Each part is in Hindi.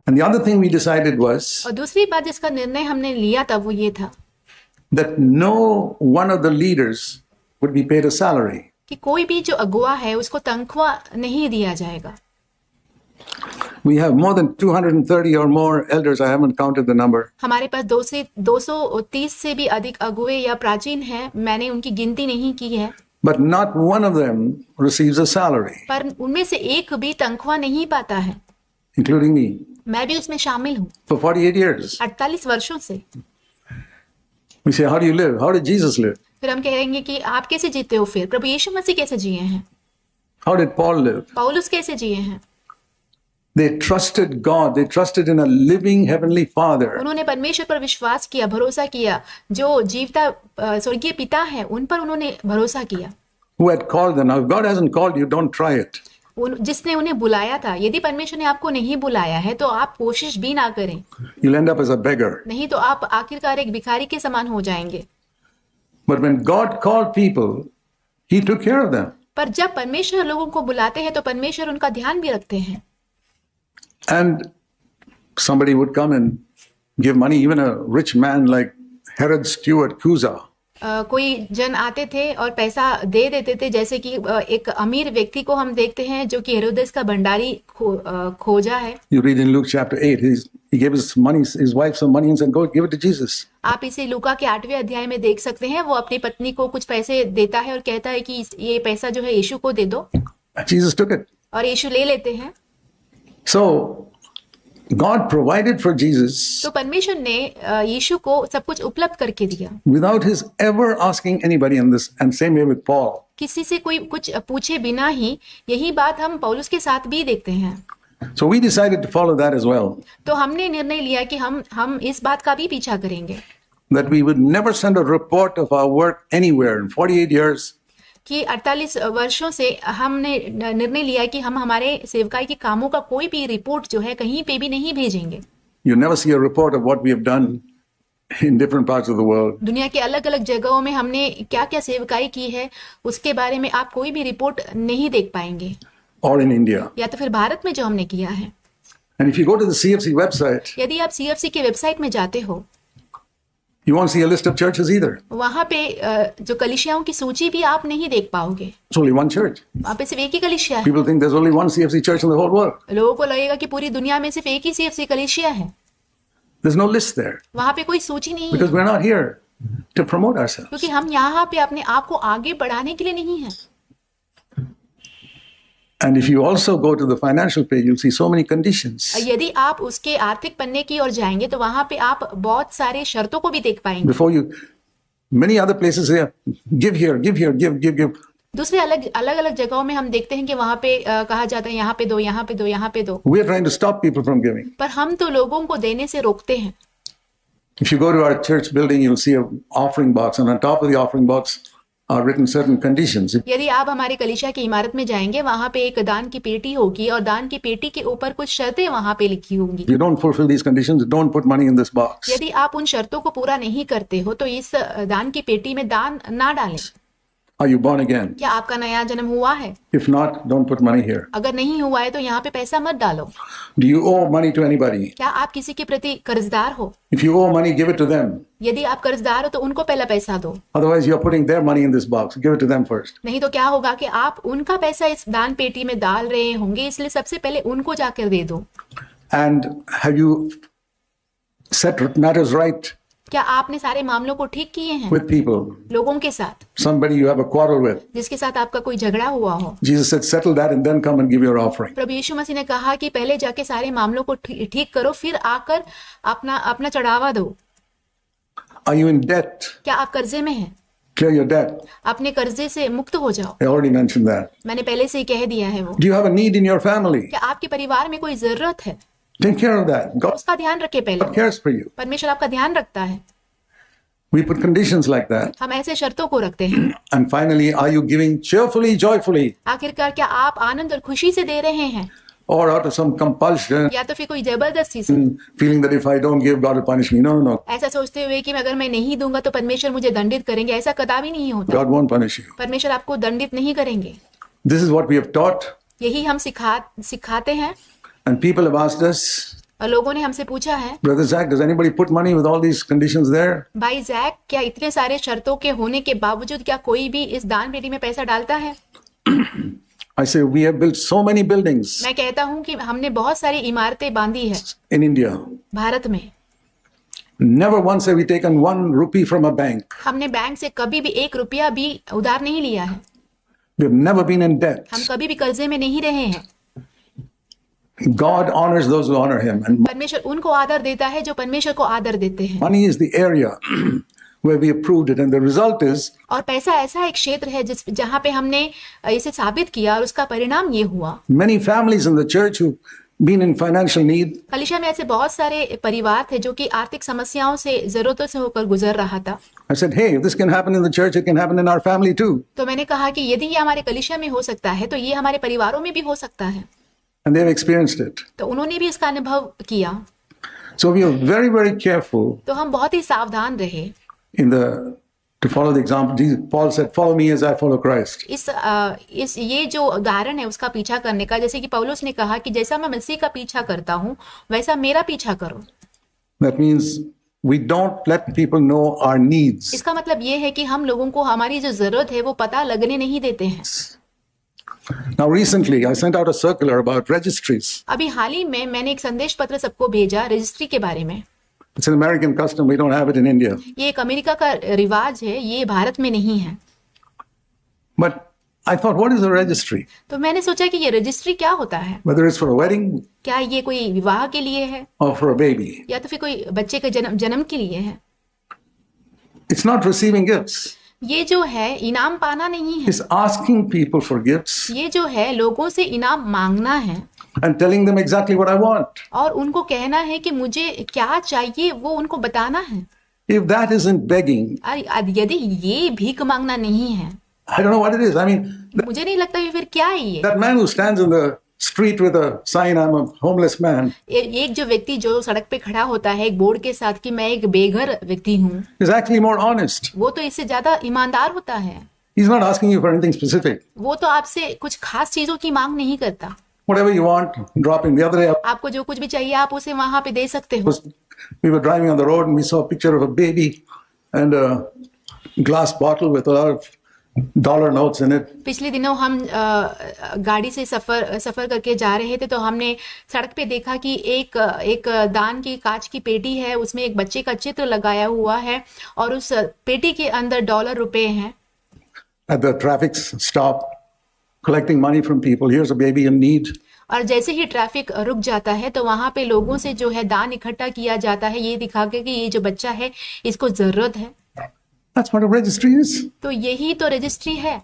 And the other thing we decided was और दूसरी बात जिसका निर्णय हमने लिया था वो ये था that no one of the leaders would be paid a salary. कि कोई भी जो अगुवा है उसको तनख्वाह नहीं दिया जाएगा। We have more than 230 or more elders. I haven't counted the number. हमारे पास 230 से भी अधिक अगुवे या प्राचीन हैं, मैंने उनकी गिनती नहीं की है। But not one of them receives a salary, पर उनमें से एक भी तनख्वाह नहीं पाता है, including me, मैं भी उसमें शामिल हूँ। for 48 years. 48 वर्षों से। We say, how do you live? How did Jesus live? फिर हम कहेंगे कि आप कैसे जीते हो, फिर प्रभु यीशु मसीह कैसे जिए हैं, How did Paul live? पौलुस कैसे जिए हैं। They trusted God. They trusted in a living heavenly Father उन्होंने परमेश्वर पर विश्वास किया, भरोसा किया, जो जीवता स्वर्गीय पिता है उन पर उन्होंने भरोसा किया, who had called them. Now, if God hasn't called you, don't try it. जिसने उन्हें बुलाया था। यदि परमेश्वर ने आपको नहीं बुलाया है तो आप कोशिश भी ना करें, You'll end up as a beggar. नहीं तो आप आखिरकार एक भिखारी के समान हो जाएंगे। But when God called people, He took care of them. पर जब परमेश्वर लोगों को बुलाते हैं तो परमेश्वर उनका ध्यान भी रखते हैं। And somebody would come and give money, even a rich man like Herod Stewart Cusa. कोई जन आते थे और पैसा दे देते थे, जैसे कि एक अमीर व्यक्ति को हम देखते हैं जो कि हेरोदेस का भंडारी खोजा है। You read in Luke chapter 8, he gave his money, his wife some money and said, go give it to Jesus. आप इसे लूका के 8वें अध्याय में देख सकते हैं। वो अपनी पत्नी को कुछ पैसे देता है और कहता है कि ये पैसा जो है यीशु को दे दो, Jesus took it. और यीशु ले लेते हैं। So God provided for Jesus तो परमेश्वर ने यीशु को सब कुछ उपलब्ध करके दिया without his ever asking anybody in this, and same way with Paul. किसी से कोई कुछ पूछे बिना ही। यही बात हम पौलुस के साथ भी देखते हैं। So we decided to follow that as well, तो हमने निर्णय लिया कि हम इस बात का भी पीछा करेंगे that we would never send a report of our work anywhere. In 48 years, कि 48 वर्षों से हमने निर्णय लिया कि हम हमारे सेवकाई के कामों का कोई भी रिपोर्ट जो है कहीं पे भी नहीं भेजेंगे। you never see a report of what we have done in different parts of the world. दुनिया के अलग अलग जगहों में हमने क्या क्या सेवकाई की है उसके बारे में आप कोई भी रिपोर्ट नहीं देख पाएंगे, Or in India. या तो फिर भारत में जो हमने किया है। And if you go to the CFC website, यदि आप CFC के वेबसाइट में जाते हो, you won't see a list of churches either. वहां पे जो कलीसियाओं की सूची भी आप नहीं देख पाओगे। It's only one church. वहां पे सिर्फ एक ही कलीसिया है। People think there's only one CFC church in the whole world. लोगों को लगेगा कि पूरी दुनिया में सिर्फ एक ही CFC कलीसिया है। There's no list there वहां पे कोई सूची नहीं है, because we're not here to promote ourselves. क्योंकि हम यहाँ पे अपने आप को आगे बढ़ाने के लिए नहीं है। And if you also go to the financial page, you'll see so many conditions. यदि आप उसके आर्थिक पन्ने की ओर जाएंगे तो वहां पे आप बहुत सारे शर्तों को भी देख पाएंगे। Before you, many other places say, give here, give. दूसरे अलग अलग जगहों में हम देखते हैं कि वहां पे कहा जाता है यहाँ पे दो, यहाँ पे दो, यहाँ पे दो। We're trying to stop people from giving. पर हम तो लोगों को देने से रोकते हैं। If you go to our church building, you'll see an offering box, and on top of the offering box are written certain conditions. यदि आप हमारे कलीसिया की इमारत में जाएंगे, वहां पे एक दान की पेटी होगी और दान की पेटी के ऊपर कुछ शर्तें वहां पे लिखी होंगी। If you don't fulfill these conditions, don't put money in this box. यदि आप उन शर्तों को पूरा नहीं करते हो तो इस दान की पेटी में दान ना डालें। Are you born again? क्या आपका नया जन्म हुआ है? If not, don't put money here. अगर नहीं हुआ है तो यहाँ पे पैसा मत डालो। Do you owe money to anybody? क्या आप किसी के प्रति कर्जदार हो? If you owe money, give it to them. यदि आप कर्जदार हो तो उनको पहला पैसा दो। Otherwise, you're putting their money in this box. Give it to them first. नहीं तो क्या होगा कि आप उनका पैसा इस दान पेटी में डाल रहे होंगे, इसलिए सबसे पहले उनको जाकर दे दो। And have you set matters right क्या आपने सारे मामलों को ठीक किए हैं with people? लोगों के साथ, Somebody you have a quarrel with. जिसके साथ आपका कोई झगड़ा हुआ हो? Jesus said, settle that and then come and give your offering. प्रभु यीशु मसीह ने कहा कि पहले जाके सारे मामलों को ठीक करो, फिर आकर अपना चढ़ावा दो। Are you in debt? क्या आप कर्जे में हैं? Clear your debt. अपने कर्जे से मुक्त हो जाओ। I already mentioned that. मैंने पहले से ही कह दिया है वो। Do you have a need in your family? क्या आपके परिवार में कोई जरूरत है? Take care of that. God उसका ध्यान रखे पहले। cares for you. परमेश्वर आपका ध्यान रखता है। We put conditions like that. हम ऐसे शर्तों को रखते हैं। And finally, are you giving cheerfully, joyfully, आखिरकार क्या आप आनंद और खुशी से दे रहे हैं, or out of some compulsion, या तो फिर कोई जबरदस्ती से? feeling that if I don't give, God will punish me? No. ऐसा सोचते हुए कि अगर मैं नहीं दूंगा तो परमेश्वर मुझे दंडित करेंगे, ऐसा कदापि नहीं होता। God won't punish you. परमेश्वर आपको दंडित नहीं करेंगे। This is what we have taught. यही हम सिखाते हैं। And people have asked us, और लोगों ने हमसे पूछा है, Brother Zach, does anybody put money with all these conditions there? भाई जैक, क्या इतने सारे शर्तों के होने के बावजूद क्या कोई भी इस दान पेटी में पैसा डालता है? I say, we have built so many buildings मैं कहता हूँ कि हमने बहुत सारी इमारतें बांधी है in India. भारत में। Never once have we taken 1 rupee from a bank. हमने बैंक से कभी भी 1 रुपया भी उधार नहीं लिया है। We have never been in debt. हम कभी भी कर्जे में नहीं रहे हैं। God honors those who honor him. And परमेश्वर उनको आदर देता है जो परमेश्वर को आदर देते हैं। money is the area where we approved it. And the result is और पैसा ऐसा एक क्षेत्र है जहाँ पे हमने इसे साबित किया और उसका परिणाम ये हुआ। many families in the church who've been in financial need. कलीसिया में ऐसे बहुत सारे परिवार थे जो कि आर्थिक समस्याओं से, जरूरतों से होकर गुजर रहा था। I said, hey, if this can happen in the church, it can happen in our family too. तो मैंने कहा कि यदि ये हमारे कलीसिया में हो सकता है तो ये हमारे परिवारों में भी हो सकता है। And they've experienced it. तो उन्होंने भी इसका अनुभव किया। So we are very, very careful तो हम बहुत ही सावधान रहे to follow the example. Paul said, follow me as I follow Christ. इस ये जो उदाहरण है उसका पीछा करने का, जैसे कि पौलुस ने कहा कि जैसा मैं मसीह का पीछा करता हूँ वैसा मेरा पीछा करो। That means we don't let people know our needs. इसका मतलब ये है कि हम लोगों को हमारी जो जरूरत है वो पता लगने नहीं देते हैं। Now recently I sent out a circular about registries. अभी हाल ही में मैंने एक संदेश पत्र सबको भेजा रजिस्ट्री के बारे में। It's an American custom. We don't have it in India. ये एक अमेरिका का रिवाज है, ये भारत में नहीं है। But I thought, what is a registry? तो मैंने सोचा कि ये रजिस्ट्री क्या होता है? Whether it's for a wedding क्या ये कोई विवाह के लिए है or for a baby. या तो फिर कोई बच्चे के जन्म के लिए है? It's not receiving gifts. ये जो है इनाम पाना नहीं है। It's asking people for gifts ये जो है लोगों से इनाम मांगना है and telling them exactly what I want. और उनको कहना है कि मुझे क्या चाहिए वो उनको बताना है। If that isn't begging, यदि ये भीख मांगना नहीं है, I don't know what it is. I mean, मुझे नहीं लगता कि फिर क्या है ये। that man who stands in the street with a sign, I'm a homeless man, एक जो व्यक्ति जो सड़क पे खड़ा होता है एक बोर्ड के साथ कि मैं एक बेघर व्यक्ति हूँ, is actually more honest. वो तो इससे ज्यादा ईमानदार होता है। He's not asking you for anything specific. वो तो आपसे कुछ खास चीजों की मांग नहीं करता। Whatever you want, drop in. The other day, आपको जो कुछ भी चाहिए आप उसे वहां पे दे सकते हो। we were driving on the road and we saw a picture of a baby and a glass bottle with a lot of dollar notes in it. पिछले दिनों हम गाड़ी से सफर करके जा रहे थे तो हमने सड़क पे देखा कि एक दान की कांच की पेटी है, उसमें एक बच्चे का चित्र लगाया हुआ है और उस पेटी के अंदर डॉलर रुपए हैं। At the traffic stop, collecting money from people. Here's a baby in need. और जैसे ही ट्रैफिक रुक जाता है तो वहां पे लोगों से जो है दान इकट्ठा किया जाता है, ये दिखा के कि ये जो बच्चा है इसको जरूरत है। That's what a registry is. तो यही तो रजिस्ट्री है।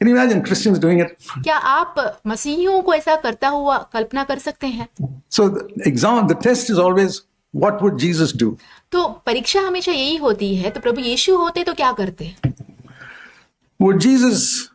Can you imagine Christians doing it? क्या आप मसीहियों को ऐसा करता हुआ कल्पना कर सकते हैं? So the test is always, what would Jesus do? तो परीक्षा हमेशा यही होती है, तो प्रभु यीशु होते तो क्या करते? Would Jesus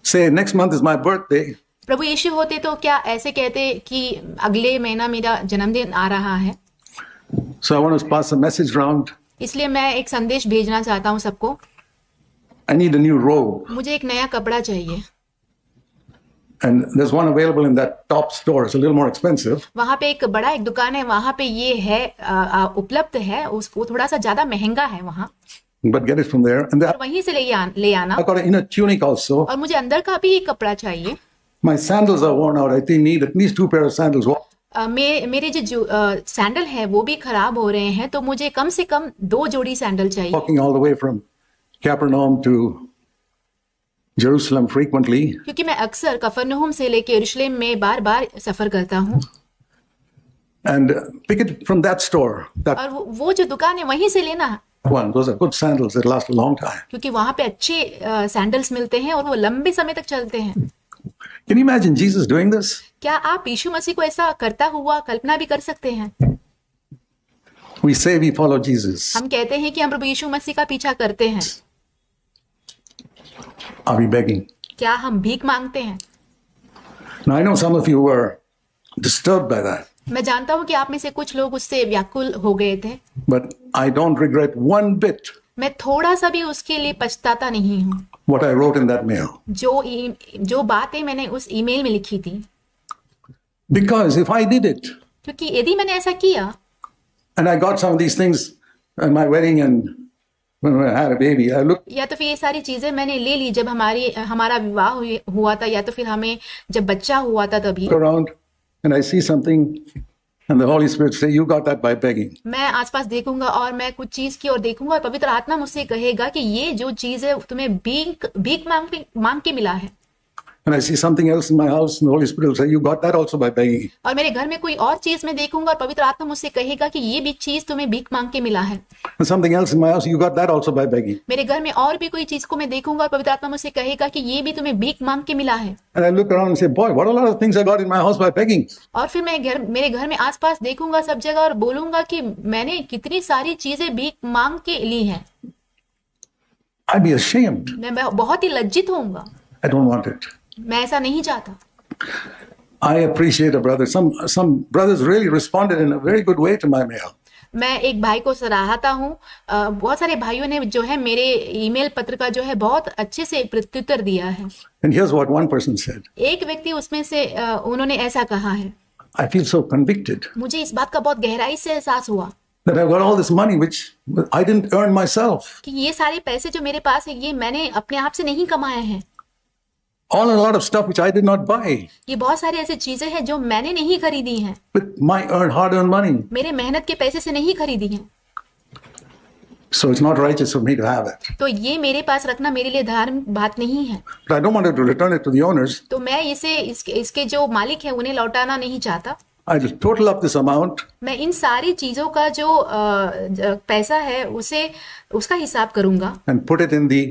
say, next month is my birthday, प्रभु यीशु होते तो क्या ऐसे कहते कि अगले महीना मेरा जन्मदिन आ रहा है, so I want to pass a message round. इसलिए मैं एक संदेश भेजना चाहता हूँ सबको, I need a new robe. मुझे एक नया कपड़ा चाहिए। And there's one available in that top store. It's a little more expensive. वहां पे एक बड़ा एक दुकान है, वहां पे ये है उपलब्ध है, उसको थोड़ा सा ज्यादा महंगा है वहां, But get it from there. And और वहीं से ले आना। I've got an inner tunic also. और मुझे अंदर का भी एक कपड़ा चाहिए। My sandals are worn out. I think need at least 2 pairs of sandals. मेरे जो सैंडल है वो भी खराब हो रहे हैं, तो मुझे कम से कम 2 जोड़ी सैंडल चाहिए। Walking all the way from Capernaum to Jerusalem frequently. क्योंकि मैं अक्सर कफरनहूम से लेके यरूशलेम में बार-बार सफर करता हूँ। And pick it from that store. That और वो जो दुकान है वहीं से लेना, one. Those are good sandals that last a long time. क्योंकि वहां पे अच्छे सैंडल्स मिलते हैं और वो लंबे समय तक चलते हैं। Can you imagine Jesus doing this? क्या आप यीशु मसीह को ऐसा करता हुआ कल्पना भी कर सकते हैं? We say we follow Jesus. हम कहते हैं कि हम प्रभु यीशु मसीह का पीछा करते हैं। Are we begging? क्या हम भीख मांगते हैं? Now I know some of you were disturbed by that, मैं जानता हूँ कि आप में से कुछ लोग उससे व्याकुल हो गए थे, but I don't regret one bit मैं थोड़ा सा भी उसके लिए पछताता नहीं हूँ। what I wrote in that mail. जो बातें मैंने उस ईमेल में लिखी थी, Because if I did it, क्योंकि यदि मैंने ऐसा किया and I got some of these things at my wedding and when I had a baby, I looked या तो फिर ये सारी चीजें मैंने ले ली जब हमारा विवाह हुआ था, या तो फिर हमें जब बच्चा हुआ था तभी around and I see something and the Holy Spirit say, you got that by begging. मैं आसपास देखूंगा और मैं कुछ चीज की ओर देखूंगा और पवित्र आत्मा मुझसे कहेगा कि ये जो चीज है तुम्हें भीख मांग के मिला है। And I see something else in my house and the Holy Spirit will say, you got that also by begging. और मेरे घर में कोई और चीज मैं देखूंगा और पवित्र आत्मा मुझसे कहेगा कि ये भी चीज तुम्हें भीख मांग के मिला है। And something else in my house, you got that also by begging. मेरे घर में और भी कोई चीज को मैं देखूंगा और पवित्र आत्मा मुझसे कहेगा कि ये भी तुम्हें भीख मांग के मिला है। And I look around and say, boy, what a lot of things I got in my house by begging. और फिर मैं मेरे घर में आसपास देखूंगा सब जगह और बोलूंगा कि मैंने कितनी सारी चीजें भीख मांग के ली हैं। I'd be ashamed. मैं बहुत ही लज्जित होऊंगा। I don't want it. मैं ऐसा नहीं चाहता। I appreciate a brother. Some brothers really responded in a very good way to my mail. मैं एक भाई को सराहता हूँ। बहुत सारे भाइयों ने जो है मेरे ईमेल पत्र का जो है बहुत अच्छे से प्रत्युत्तर दिया है। And here's what one person said. एक व्यक्ति उसमें से उन्होंने ऐसा कहा है, I feel so convicted मुझे इस बात का बहुत गहराई से एहसास हुआ that I've got all this money which I didn't earn myself. कि ये सारे पैसे जो मेरे पास है ये मैंने अपने आप से नहीं कमाए हैं। All a lot of stuff which I did not buy ये बहुत सारी ऐसी चीजें हैं जो मैंने नहीं खरीदी हैं, with my hard-earned money. मेरे मेहनत के पैसे से नहीं खरीदी हैं। So it's not righteous for me to have it. तो ये मेरे पास रखना मेरे लिए धार्मिक बात नहीं है। But I don't want to return it to the owners. तो मैं इसके जो मालिक है उन्हें लौटाना नहीं चाहता। I just total up this amount मैं इन सारी चीजों का जो पैसा है उसका हिसाब करूंगा and put it in the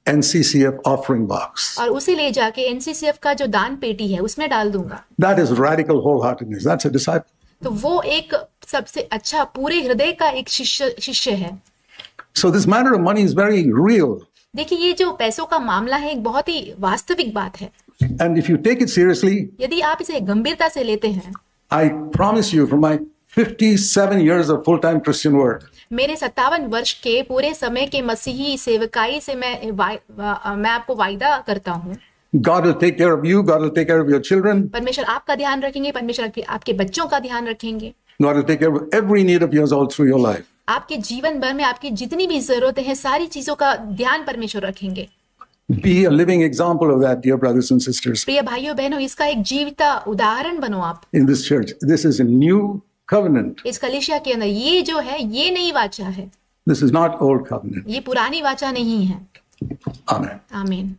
NCCF offering box. और उसे ले जाके NCCF का जो दान पेटी है उसमें डाल दूंगा। That is radical wholeheartedness. That's a disciple. तो वो एक सबसे अच्छा पूरे हृदय का एक शिष्य है। So this matter of money is very real. देखिए ये जो पैसों का मामला है एक बहुत ही वास्तविक बात है। And if you take it seriously, यदि आप इसे गंभीरता से लेते हैं, I promise you from my 57 years of full-time Christian work, मेरे 57 वर्ष के पूरे समय के मसीही सेवकाई से मैं आपको वायदा करता हूँ, God will take care of you, God will take care of your children, परमेश्वर आपका ध्यान रखेंगे, परमेश्वर आपके बच्चों का ध्यान रखेंगे, God will take care of every need of yours all through your life. आपके जीवन भर में आपकी जितनी भी जरूरतें हैं सारी चीजों का ध्यान परमेश्वर रखेंगे। Be a living example of that, dear brothers and sisters. प्रिय भाइयों बहनों, इसका एक जीविता उदाहरण बनो आप। In this church, this is a new covenant. इस कलीसिया के अंदर ये जो है ये नई वाचा है, This is not old covenant. ये पुरानी वाचा नहीं है। Amen. आमीन।